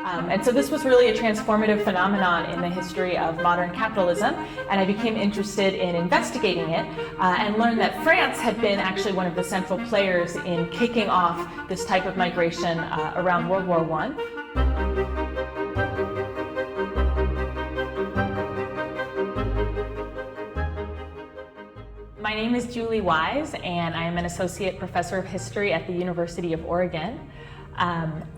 And so this was really a transformative phenomenon in the history of modern capitalism, and I became interested in investigating it and learned that France had been actually one of the central players in kicking off this type of migration around World War I. My name is Julie Weise, and I am an associate professor of history at the University of Oregon.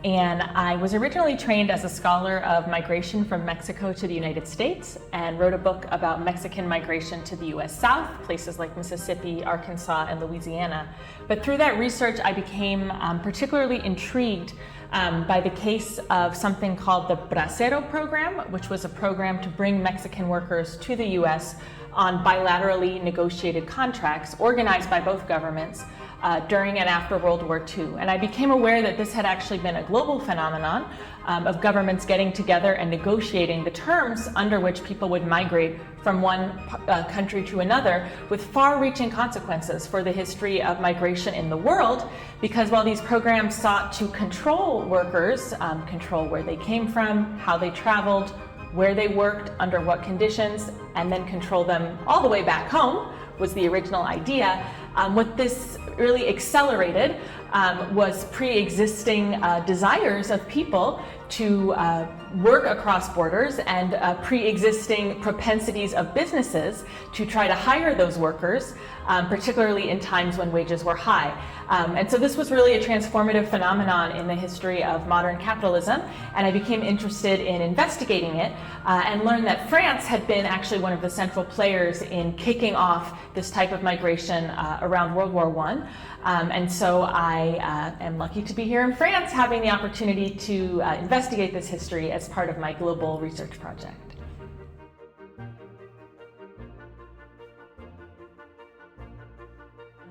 And I was originally trained as a scholar of migration from Mexico to the United States and wrote a book about Mexican migration to the US South, places like Mississippi, Arkansas, and Louisiana. But through that research, I became particularly intrigued by the case of something called the Bracero program, which was a program to bring Mexican workers to the US on bilaterally negotiated contracts organized by both governments during and after World War II. And I became aware that this had actually been a global phenomenon of governments getting together and negotiating the terms under which people would migrate from one country to another, with far-reaching consequences for the history of migration in the world, because while these programs sought to control workers, control where they came from, how they traveled, where they worked, under what conditions, and then control them all the way back home, was the original idea. What this really accelerated was pre-existing desires of people to work across borders and pre-existing propensities of businesses to try to hire those workers, particularly in times when wages were high. And so this was really a transformative phenomenon in the history of modern capitalism, and I became interested in investigating it and learned that France had been actually one of the central players in kicking off this type of migration around World War I. And so I am lucky to be here in France, having the opportunity to investigate this history as part of my global research project.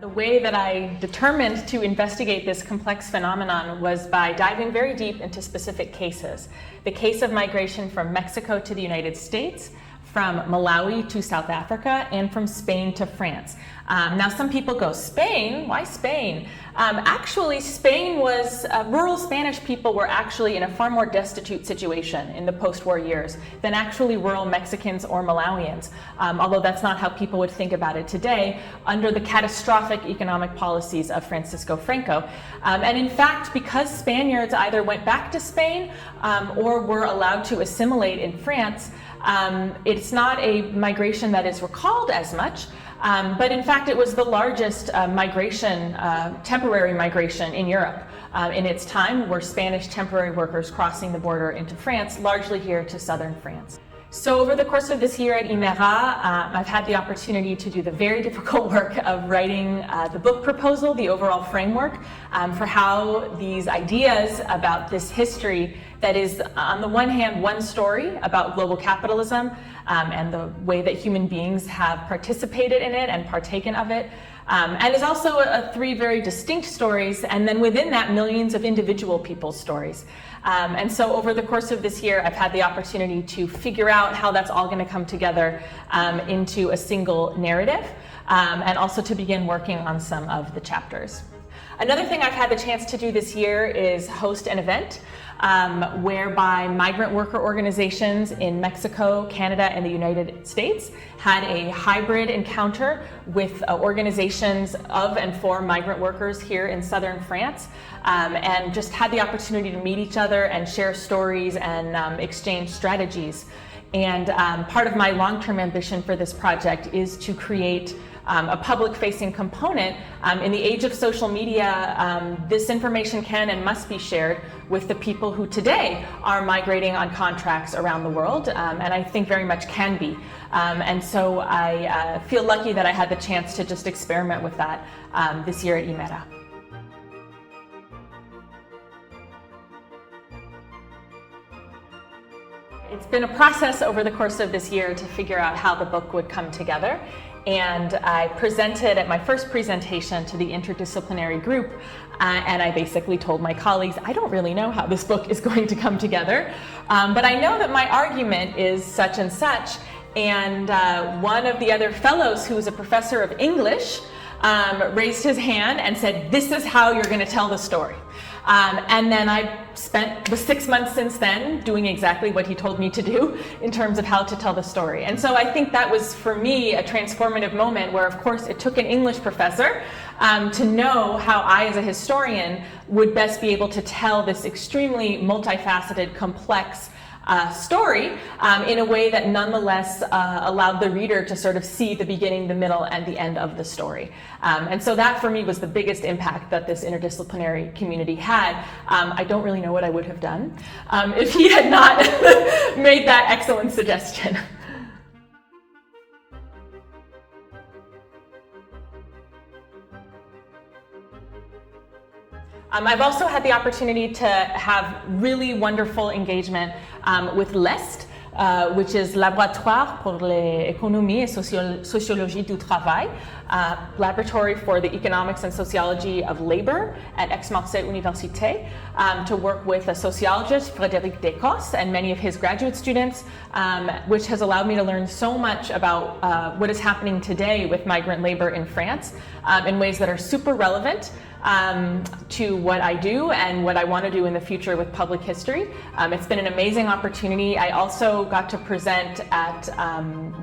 The way that I determined to investigate this complex phenomenon was by diving very deep into specific cases. The case of migration from Mexico to the United States, from Malawi to South Africa, and from Spain to France. Now some people go, Spain? Why Spain? Actually, Spain was, rural Spanish people were actually in a far more destitute situation in the post-war years than actually rural Mexicans or Malawians, although that's not how people would think about it today, under the catastrophic economic policies of Francisco Franco. And in fact, because Spaniards either went back to Spain or were allowed to assimilate in France, it's not a migration that is recalled as much, but in fact it was the largest temporary migration in Europe in its time, were Spanish temporary workers crossing the border into France, largely here to southern France. So over the course of this year at Iméra, I've had the opportunity to do the very difficult work of writing the book proposal, the overall framework for how these ideas about this history that is, on the one hand, one story about global capitalism and the way that human beings have participated in it and partaken of it, and is also three very distinct stories, and then within that, millions of individual people's stories. And so over the course of this year, I've had the opportunity to figure out how that's all going to come together into a single narrative, and also to begin working on some of the chapters. Another thing I've had the chance to do this year is host an event whereby migrant worker organizations in Mexico, Canada, and the United States had a hybrid encounter with organizations of and for migrant workers here in southern France, and just had the opportunity to meet each other and share stories and exchange strategies. And part of my long-term ambition for this project is to create a public-facing component. In the age of social media, this information can and must be shared with the people who today are migrating on contracts around the world, and I think very much can be. And so I feel lucky that I had the chance to just experiment with that this year at Iméra. It's been a process over the course of this year to figure out how the book would come together. And I presented at my first presentation to the interdisciplinary group, and I basically told my colleagues, I don't really know how this book is going to come together, but I know that my argument is such and such. And one of the other fellows, who was a professor of English, raised his hand and said, this is how you're going to tell the story. And then I spent the 6 months since then doing exactly what he told me to do in terms of how to tell the story. And so I think that was, for me, a transformative moment where, of course, it took an English professor to know how I, as a historian, would best be able to tell this extremely multifaceted, complex story in a way that nonetheless allowed the reader to sort of see the beginning, the middle, and the end of the story. And so that for me was the biggest impact that this interdisciplinary community had. I don't really know what I would have done if he had not made that excellent suggestion. I've also had the opportunity to have really wonderful engagement with l'Est, which is Laboratoire pour l'économie et sociologie du travail, laboratory for the economics and sociology of labor at Aix-Marseille Université, to work with a sociologist, Frédéric Descosses, and many of his graduate students, which has allowed me to learn so much about what is happening today with migrant labor in France in ways that are super relevant to what I do and what I want to do in the future with public history. It's been an amazing opportunity. I also got to present at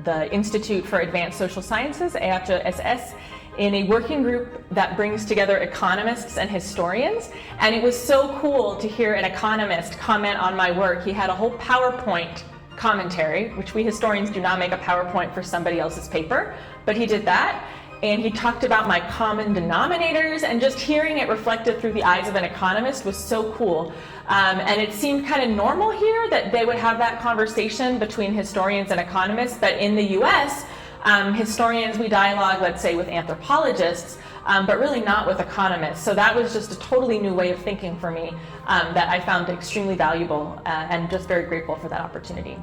the Institute for Advanced Social Sciences, EHS, in a working group that brings together economists and historians. And it was so cool to hear an economist comment on my work. He had a whole PowerPoint commentary, which we historians do not make a PowerPoint for somebody else's paper, but he did that. And he talked about my common denominators, and just hearing it reflected through the eyes of an economist was so cool. And it seemed kind of normal here that they would have that conversation between historians and economists, but in the US, historians, we dialogue, let's say, with anthropologists, but really not with economists. So that was just a totally new way of thinking for me that I found extremely valuable and just very grateful for that opportunity.